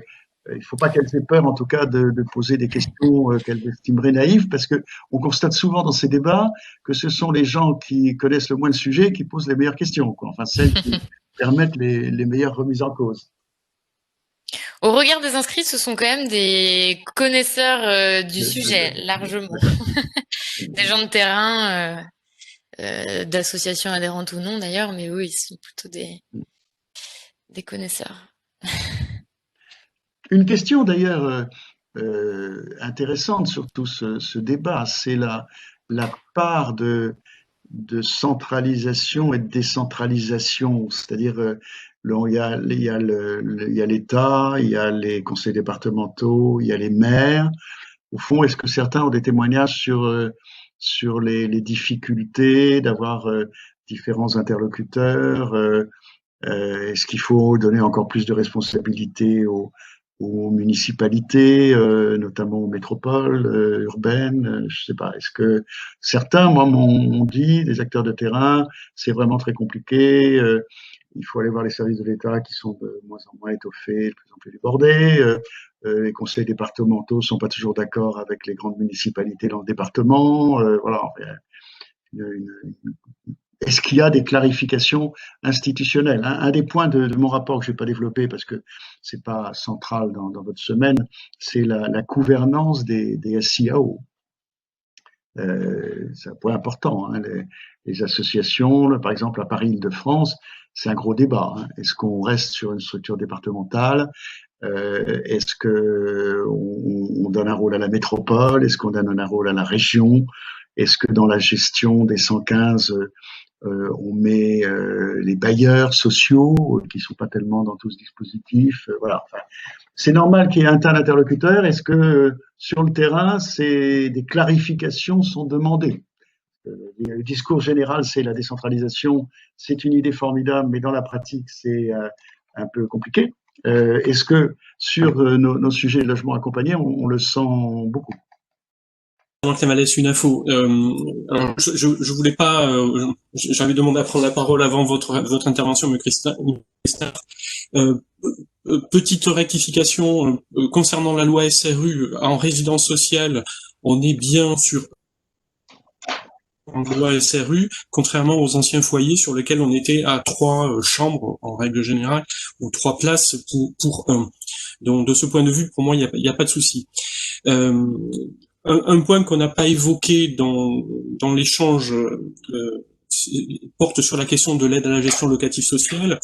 ne faut pas qu'elles aient peur, en tout cas, de poser des questions qu'elles estimeraient naïves, parce que on constate souvent dans ces débats que ce sont les gens qui connaissent le moins le sujet qui posent les meilleures questions, quoi. Enfin, celles qui permettent les meilleures remises en cause. Au regard des inscrits, ce sont quand même des connaisseurs du sujet, largement. Des gens de terrain, d'associations adhérentes ou non d'ailleurs, mais oui, ils sont plutôt des connaisseurs. Une question d'ailleurs intéressante sur tout ce débat, c'est la part de centralisation et de décentralisation, c'est-à-dire il y a l'État, il y a les conseils départementaux, il y a les maires. Au fond, est-ce que certains ont des témoignages sur les difficultés d'avoir différents interlocuteurs? Est-ce qu'il faut donner encore plus de responsabilités aux municipalités, notamment aux métropoles urbaines? Je sais pas. Est-ce que certains, moi, m'ont dit, des acteurs de terrain, c'est vraiment très compliqué. Il faut aller voir les services de l'État qui sont de moins en moins étoffés, de plus en plus débordés. Les conseils départementaux sont pas toujours d'accord avec les grandes municipalités dans le département. Voilà. Est-ce qu'il y a des clarifications institutionnelles? Un des points de mon rapport que je n'ai pas développé parce que c'est pas central dans votre semaine, c'est la gouvernance des SIAO. C'est un point important. Hein. Les associations, par exemple à Paris-Île-de-France, c'est un gros débat. Hein. Est-ce qu'on reste sur une structure départementale? Est-ce que on donne un rôle à la métropole? Est-ce qu'on donne un rôle à la région? Est-ce que dans la gestion des 115, on met les bailleurs sociaux qui sont pas tellement dans tout ce dispositif? Voilà. Enfin, c'est normal qu'il y ait un tas d'interlocuteurs. Est-ce que sur le terrain, des clarifications sont demandées? Le discours général, c'est la décentralisation, c'est une idée formidable, mais dans la pratique, c'est un peu compliqué. Est-ce que sur nos sujets de logement accompagné, on le sent beaucoup? Ça laisse une info. Alors, je voulais pas. J'avais demandé à prendre la parole avant votre intervention, mais Christophe. Petite rectification concernant la loi SRU en résidence sociale, on est bien sur la loi SRU, contrairement aux anciens foyers sur lesquels on était à 3 chambres en règle générale ou 3 places pour 1. Donc de ce point de vue, pour moi, il n'y a pas de souci. Un point qu'on n'a pas évoqué dans l'échange porte sur la question de l'aide à la gestion locative sociale.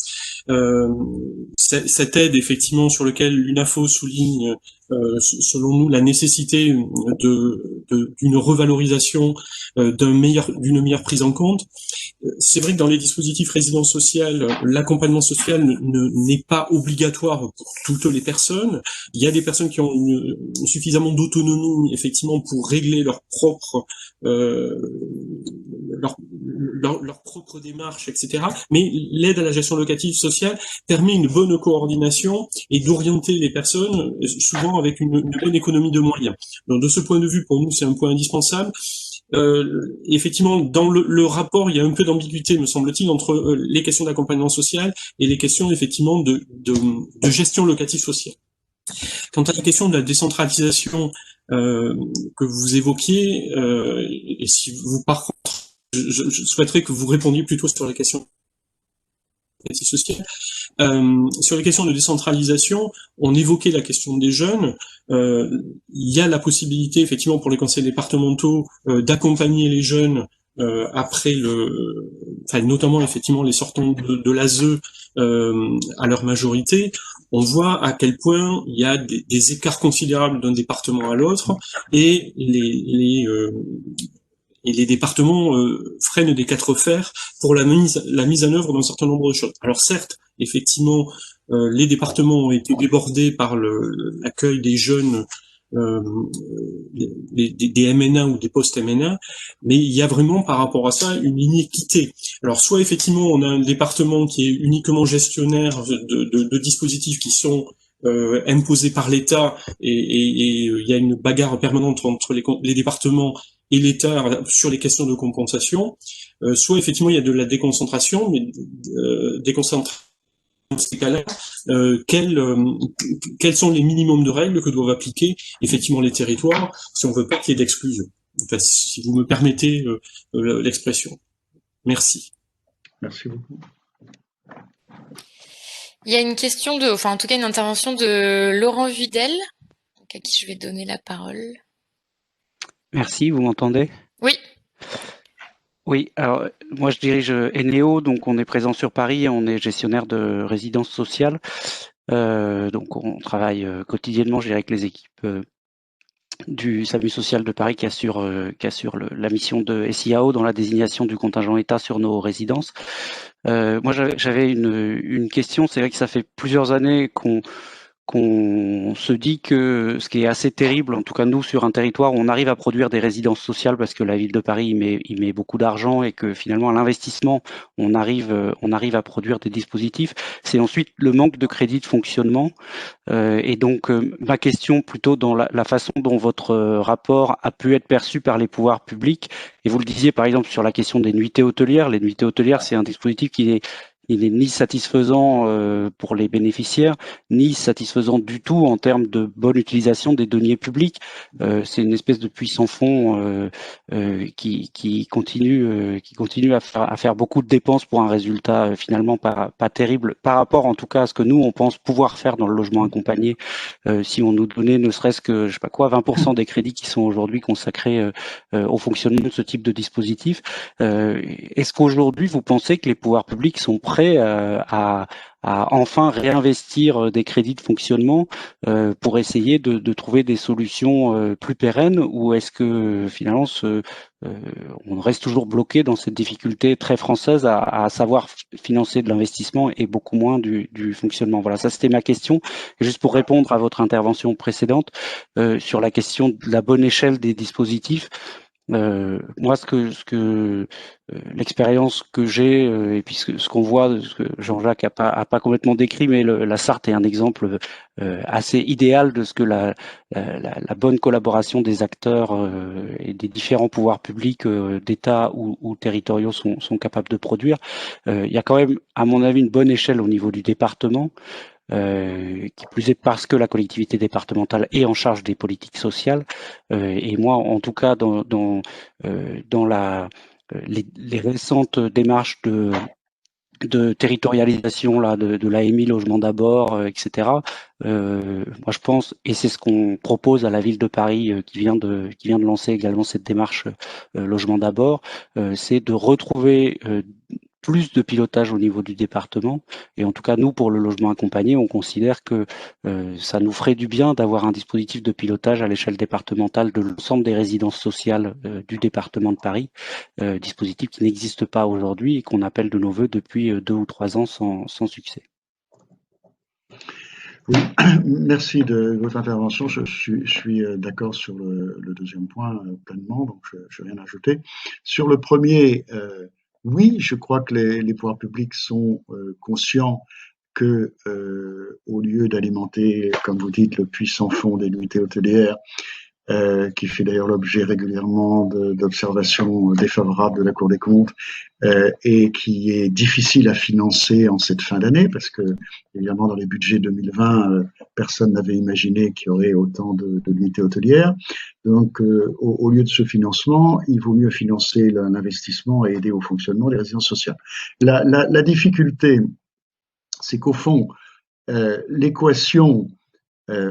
Cette aide, effectivement, sur laquelle l'UNAFO souligne, selon nous, la nécessité d'une revalorisation, d'une meilleure prise en compte. C'est vrai que dans les dispositifs résidence sociale, l'accompagnement social n'est pas obligatoire pour toutes les personnes. Il y a des personnes qui ont suffisamment d'autonomie, effectivement, pour régler leur propre démarche, etc. Mais l'aide à la gestion locative sociale permet une bonne coordination et d'orienter les personnes, souvent avec une bonne économie de moyens. Donc, de ce point de vue, pour nous, c'est un point indispensable. Effectivement, dans le rapport, il y a un peu d'ambiguïté, me semble-t-il, entre les questions d'accompagnement social et les questions, effectivement, de gestion locative sociale. Quant à la question de la décentralisation que vous évoquiez, et si vous, par contre, je souhaiterais que vous répondiez plutôt sur la question sociale. Sur les questions de décentralisation, on évoquait la question des jeunes. Il y a la possibilité, effectivement, pour les conseils départementaux d'accompagner les jeunes après notamment effectivement les sortants de l'ASE à leur majorité. On voit à quel point il y a des écarts considérables d'un département à l'autre et les départements freinent des 4 fers pour la mise en œuvre d'un certain nombre de choses. Alors certes, effectivement, les départements ont été débordés par l'accueil des jeunes, des MNA ou des post-MNA, mais il y a vraiment par rapport à ça une inéquité. Alors soit effectivement on a un département qui est uniquement gestionnaire de dispositifs qui sont imposés par l'État et il y a une bagarre permanente entre les départements et l'État sur les questions de compensation, soit effectivement il y a de la déconcentration, mais dans ces cas-là, quels sont les minimums de règles que doivent appliquer effectivement les territoires si on veut pas qu'il y ait d'exclusion. Enfin, si vous me permettez l'expression. Merci. Merci beaucoup. Il y a une question en tout cas une intervention de Laurent Videl, à qui je vais donner la parole. Merci, vous m'entendez? Oui. Oui, alors moi je dirige Eneo, donc on est présent sur Paris, on est gestionnaire de résidences sociales, donc on travaille quotidiennement, je dirais, avec les équipes du SAMU social de Paris qui assure la mission de SIAO dans la désignation du contingent État sur nos résidences. Moi j'avais une question, c'est vrai que ça fait plusieurs années qu'on se dit que ce qui est assez terrible, en tout cas nous sur un territoire où on arrive à produire des résidences sociales parce que la ville de Paris il met beaucoup d'argent et que finalement à l'investissement on arrive à produire des dispositifs, c'est ensuite le manque de crédit de fonctionnement. Et donc ma question plutôt dans la façon dont votre rapport a pu être perçu par les pouvoirs publics, et vous le disiez par exemple sur la question des nuitées hôtelières. Les nuitées hôtelières, c'est un dispositif il n'est ni satisfaisant pour les bénéficiaires, ni satisfaisant du tout en termes de bonne utilisation des deniers publics. C'est une espèce de puits sans fond qui continue à faire beaucoup de dépenses pour un résultat finalement pas terrible par rapport en tout cas à ce que nous on pense pouvoir faire dans le logement accompagné si on nous donnait ne serait-ce que 20% des crédits qui sont aujourd'hui consacrés au fonctionnement de ce type de dispositif. Est-ce qu'aujourd'hui vous pensez que les pouvoirs publics sont prêts à à enfin réinvestir des crédits de fonctionnement pour essayer de trouver des solutions plus pérennes, ou est-ce que finalement on reste toujours bloqué dans cette difficulté très française à savoir financer de l'investissement et beaucoup moins du fonctionnement? Voilà, ça c'était ma question. Et juste pour répondre à votre intervention précédente sur la question de la bonne échelle des dispositifs, moi, l'expérience que j'ai et puis ce qu'on voit, ce que Jean-Jacques a pas complètement décrit, mais la Sarthe est un exemple assez idéal de ce que la bonne collaboration des acteurs et des différents pouvoirs publics, d'État ou territoriaux sont capables de produire. Il y a quand même, à mon avis, une bonne échelle au niveau du département. Qui plus est parce que la collectivité départementale est en charge des politiques sociales. Et moi, en tout cas, dans les récentes démarches de territorialisation là, de l'AMI Logement d'abord, etc. Moi, je pense, et c'est ce qu'on propose à la ville de Paris qui vient de lancer également cette démarche Logement d'abord, c'est de retrouver plus de pilotage au niveau du département. Et en tout cas, nous, pour le logement accompagné, on considère que ça nous ferait du bien d'avoir un dispositif de pilotage à l'échelle départementale de l'ensemble des résidences sociales du département de Paris, dispositif qui n'existe pas aujourd'hui et qu'on appelle de nos voeux depuis 2 ou 3 ans sans succès. Oui, merci de votre intervention. Je suis d'accord sur le deuxième point pleinement, donc je n'ai rien à ajouter. Sur le premier, oui, je crois que les pouvoirs publics sont conscients que, au lieu d'alimenter, comme vous dites, le puissant fond des nuitées hôtelières, qui fait d'ailleurs l'objet régulièrement d'observations défavorables de la Cour des comptes, et qui est difficile à financer en cette fin d'année, parce que évidemment dans les budgets 2020, personne n'avait imaginé qu'il y aurait autant de nuitées hôtelières. Donc au lieu de ce financement, il vaut mieux financer l'investissement et aider au fonctionnement des résidences sociales. La difficulté, c'est qu'au fond, l'équation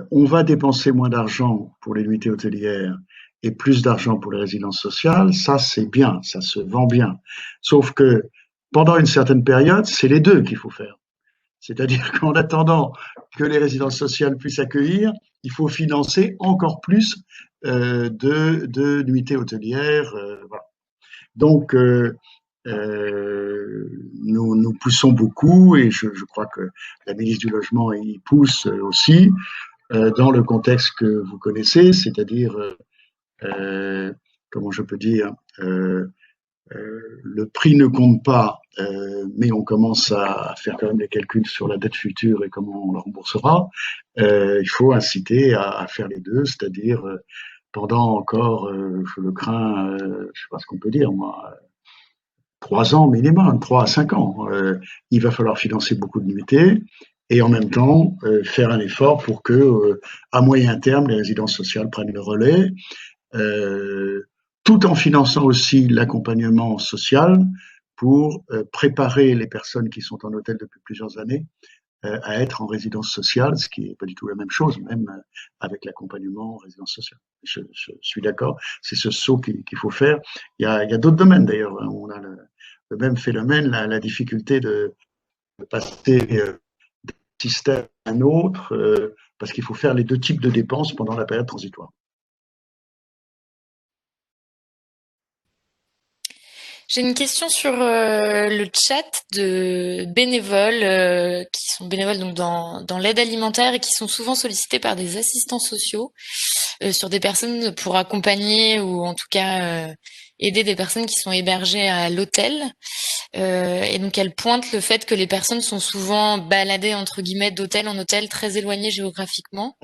on va dépenser moins d'argent pour les nuitées hôtelières et plus d'argent pour les résidences sociales, ça c'est bien, ça se vend bien. Sauf que pendant une certaine période, c'est les deux qu'il faut faire. C'est-à-dire qu'en attendant que les résidences sociales puissent accueillir, il faut financer encore plus de nuitées hôtelières. Voilà. Donc, nous poussons beaucoup, et je crois que la ministre du Logement y pousse aussi, dans le contexte que vous connaissez, c'est-à-dire, comment je peux dire, le prix ne compte pas, mais on commence à faire quand même des calculs sur la dette future et comment on la remboursera. Il faut inciter à faire les deux, c'est-à-dire pendant encore, je le crains, je ne sais pas ce qu'on peut dire, moi, 3 ans minimum, 3 à 5 ans. Il va falloir financer beaucoup de nuitées et en même temps faire un effort pour que, à moyen terme, les résidences sociales prennent le relais, tout en finançant aussi l'accompagnement social pour préparer les personnes qui sont en hôtel depuis plusieurs années à être en résidence sociale, ce qui n'est pas du tout la même chose, même avec l'accompagnement en résidence sociale. Je suis d'accord, c'est ce saut qu'il faut faire. Il y a d'autres domaines d'ailleurs, hein, où on a le même phénomène, la difficulté de passer d'un système à un autre, parce qu'il faut faire les deux types de dépenses pendant la période transitoire. J'ai une question sur le chat de bénévoles qui sont bénévoles donc dans l'aide alimentaire et qui sont souvent sollicités par des assistants sociaux sur des personnes pour accompagner ou en tout cas aider des personnes qui sont hébergées à l'hôtel. Et donc elle pointe le fait que les personnes sont souvent baladées entre guillemets d'hôtel en hôtel, très éloignées géographiquement,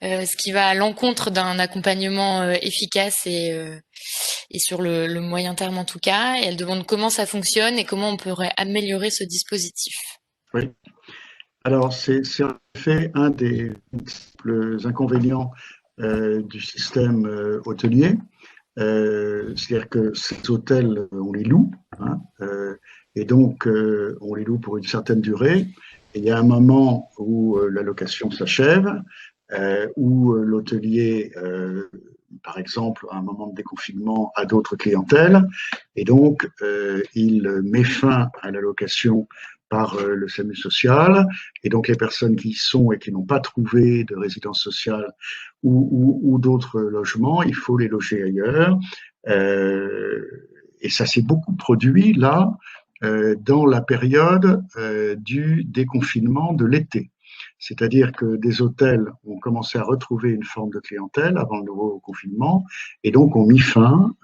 ce qui va à l'encontre d'un accompagnement efficace et sur le moyen terme en tout cas. Et elle demande comment ça fonctionne et comment on pourrait améliorer ce dispositif. Oui. Alors c'est en effet un des inconvénients du système hôtelier. C'est-à-dire que ces hôtels, on les loue, hein, et donc on les loue pour une certaine durée. Et il y a un moment où la location s'achève, où l'hôtelier, par exemple, à un moment de déconfinement, a d'autres clientèles, et donc il met fin à la location par le SAMU social. Et donc, les personnes qui y sont et qui n'ont pas trouvé de résidence sociale ou d'autres logements, il faut les loger ailleurs. Et ça s'est beaucoup produit là, dans la période du déconfinement de l'été. C'est-à-dire que des hôtels ont commencé à retrouver une forme de clientèle avant le nouveau confinement et donc ont mis fin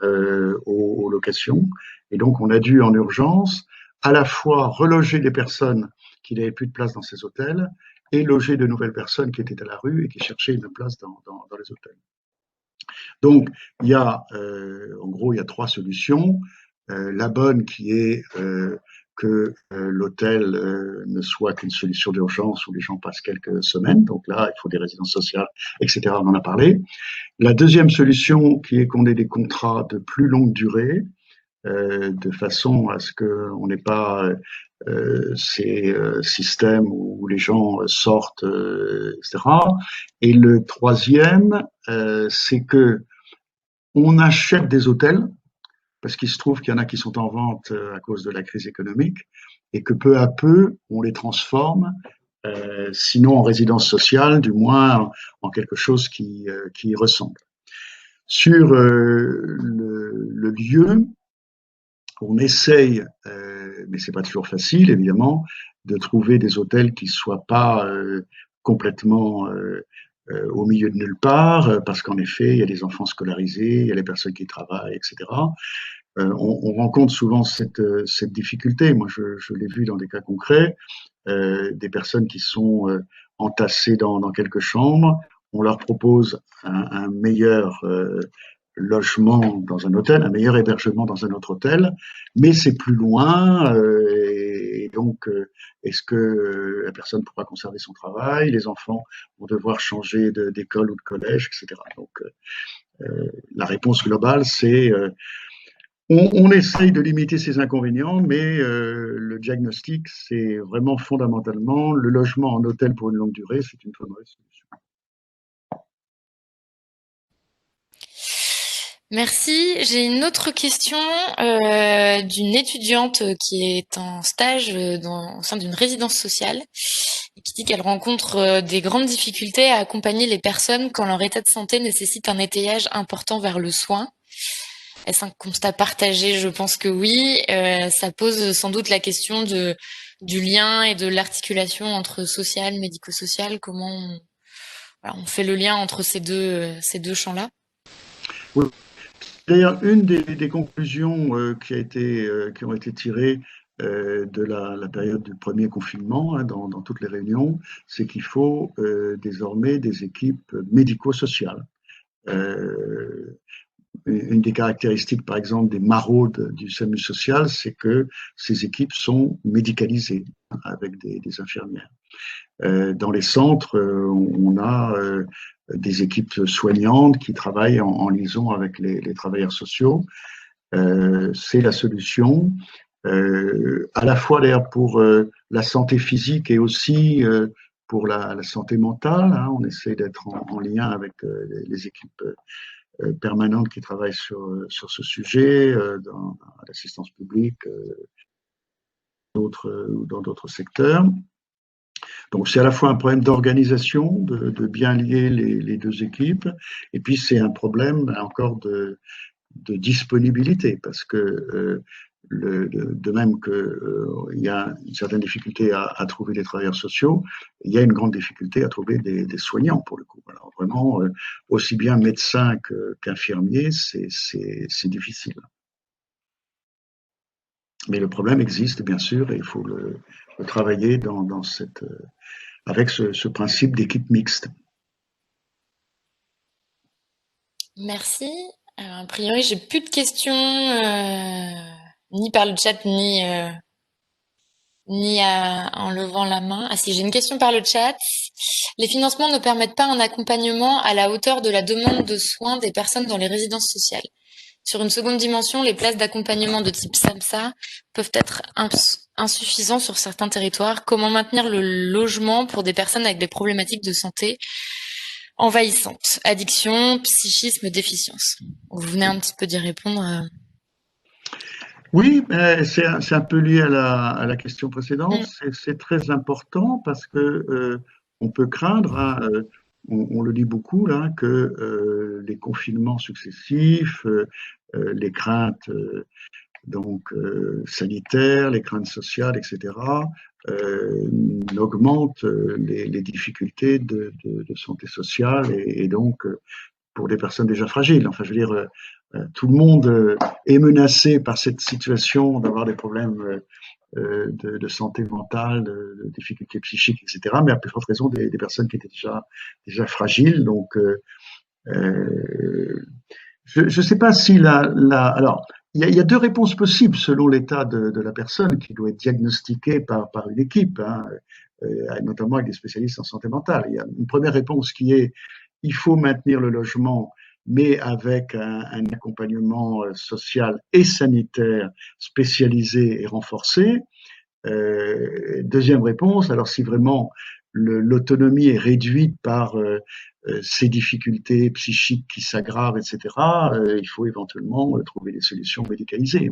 aux locations. Et donc on a dû en urgence à la fois reloger des personnes qui n'avaient plus de place dans ces hôtels et loger de nouvelles personnes qui étaient à la rue et qui cherchaient une place dans les hôtels. Donc il y a, en gros, il y a 3 solutions. La bonne qui est que l'hôtel ne soit qu'une solution d'urgence où les gens passent quelques semaines. Donc là, il faut des résidences sociales, etc. On en a parlé. La deuxième solution qui est qu'on ait des contrats de plus longue durée, de façon à ce qu'on n'ait pas ces systèmes où les gens sortent, etc. Et le troisième, c'est que on achète des hôtels parce qu'il se trouve qu'il y en a qui sont en vente à cause de la crise économique et que peu à peu, on les transforme, sinon en résidence sociale, du moins en quelque chose qui y ressemble. Sur le lieu, on essaye, mais c'est pas toujours facile évidemment, de trouver des hôtels qui soient pas complètement au milieu de nulle part, parce qu'en effet, il y a des enfants scolarisés, il y a les personnes qui travaillent, etc. On rencontre souvent cette difficulté. Moi, je l'ai vu dans des cas concrets, des personnes qui sont entassées dans quelques chambres. On leur propose un meilleur logement dans un hôtel, un meilleur hébergement dans un autre hôtel, mais c'est plus loin. Et donc, est-ce que la personne pourra conserver son travail? Les enfants vont devoir changer d'école ou de collège, etc. Donc, la réponse globale, c'est on essaye de limiter ces inconvénients, mais le diagnostic, c'est vraiment fondamentalement le logement en hôtel pour une longue durée, c'est une bonne solution. Merci. J'ai une autre question d'une étudiante qui est en stage au sein d'une résidence sociale et qui dit qu'elle rencontre des grandes difficultés à accompagner les personnes quand leur état de santé nécessite un étayage important vers le soin. Est-ce un constat partagé? Je pense que oui. Ça pose sans doute la question du lien et de l'articulation entre social, médico-social. Comment on fait le lien entre ces deux champs-là? Oui. D'ailleurs, une des conclusions qui ont été tirées de la période du premier confinement, hein, dans toutes les réunions, c'est qu'il faut désormais des équipes médico-sociales. Une des caractéristiques, par exemple, des maraudes du SAMU social, c'est que ces équipes sont médicalisées avec des infirmières. Dans les centres, on a des équipes soignantes qui travaillent en liaison avec les travailleurs sociaux. C'est la solution, à la fois d'ailleurs pour la santé physique et aussi pour la santé mentale. Hein. On essaie d'être en lien avec les équipes permanentes qui travaillent sur ce sujet, dans l'assistance publique, dans d'autres secteurs. Donc c'est à la fois un problème d'organisation, de bien lier les deux équipes, et puis c'est un problème encore de disponibilité, parce que de même qu'il y a une certaine difficulté à trouver des travailleurs sociaux, il y a une grande difficulté à trouver des soignants pour le coup. Alors vraiment, aussi bien médecins qu'infirmiers, c'est difficile. Mais le problème existe bien sûr et il faut le travailler avec ce principe d'équipe mixte. Merci. Alors, a priori, j'ai plus de questions, ni par le chat, ni en levant la main. Ah si, j'ai une question par le chat. Les financements ne permettent pas un accompagnement à la hauteur de la demande de soins des personnes dans les résidences sociales. Sur une seconde dimension, les places d'accompagnement de type SAMSA peuvent être insuffisants sur certains territoires. Comment maintenir le logement pour des personnes avec des problématiques de santé envahissantes? Addiction, psychisme, déficience. Vous venez un petit peu d'y répondre. Oui, c'est un peu lié à la question précédente. C'est très important parce que on peut craindre, hein, on le dit beaucoup là, que les confinements successifs, les craintes sanitaires, les craintes sociales, etc., augmentent les difficultés de santé sociale et donc pour des personnes déjà fragiles. Enfin, je veux dire, tout le monde est menacé par cette situation d'avoir des problèmes de santé mentale, de difficultés psychiques, etc. Mais à plus forte raison des personnes qui étaient déjà fragiles. Donc, je ne sais pas si alors, il y a deux réponses possibles selon l'état de la personne qui doit être diagnostiquée par une équipe, hein, notamment avec des spécialistes en santé mentale. Il y a une première réponse qui est il faut maintenir le logement, mais avec un accompagnement social et sanitaire spécialisé et renforcé. Deuxième réponse, alors si vraiment l'autonomie est réduite par ces difficultés psychiques qui s'aggravent, etc., il faut éventuellement trouver des solutions médicalisées.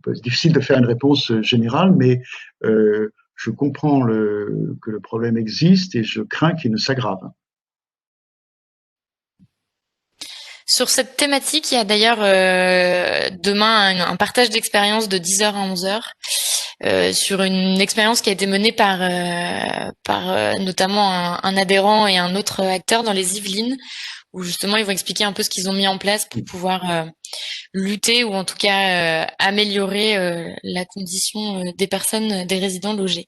C'est difficile de faire une réponse générale, mais je comprends que le problème existe et je crains qu'il ne s'aggrave. Sur cette thématique, il y a d'ailleurs demain un partage d'expérience de 10h à 11h sur une expérience qui a été menée par notamment un adhérent et un autre acteur dans les Yvelines, où justement ils vont expliquer un peu ce qu'ils ont mis en place pour pouvoir lutter ou en tout cas améliorer la condition des personnes, des résidents logés.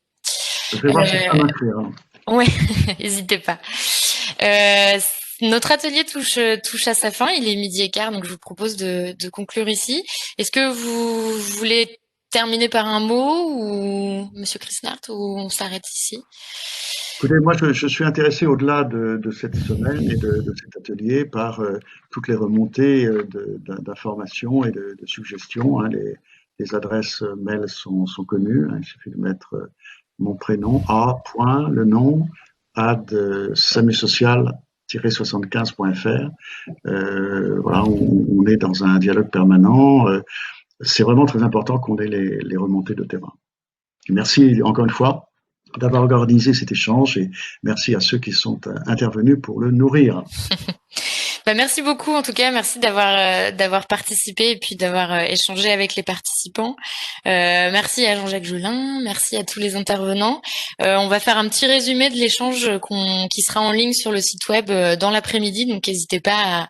Je vais voir si ça m'inscrire. Ouais, n'hésitez pas. Notre atelier touche à sa fin, il est 12h15, donc je vous propose de conclure ici. Est-ce que vous voulez terminer par un mot, ou Monsieur Krisnart, ou on s'arrête ici? Écoutez, moi je suis intéressé au-delà de cette semaine et de cet atelier par toutes les remontées d'informations et de suggestions, hein. Les adresses mail sont connues, hein. Il suffit de mettre mon prénom, le nom, samusocial-75.fr. Voilà, on est dans un dialogue permanent. C'est vraiment très important qu'on ait les remontées de terrain. Et merci encore une fois d'avoir organisé cet échange et merci à ceux qui sont intervenus pour le nourrir. Merci beaucoup, en tout cas, merci d'avoir participé et puis d'avoir échangé avec les participants. Merci à Jean-Jacques Jolin, merci à tous les intervenants. On va faire un petit résumé de l'échange qui sera en ligne sur le site web dans l'après-midi, donc n'hésitez pas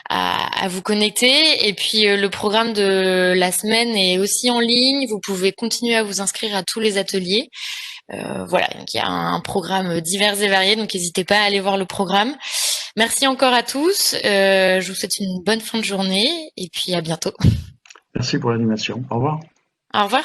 à vous connecter. Et puis le programme de la semaine est aussi en ligne, vous pouvez continuer à vous inscrire à tous les ateliers. Voilà, donc il y a un programme divers et varié, donc n'hésitez pas à aller voir le programme. Merci encore à tous. Je vous souhaite une bonne fin de journée et puis à bientôt. Merci pour l'animation. Au revoir. Au revoir.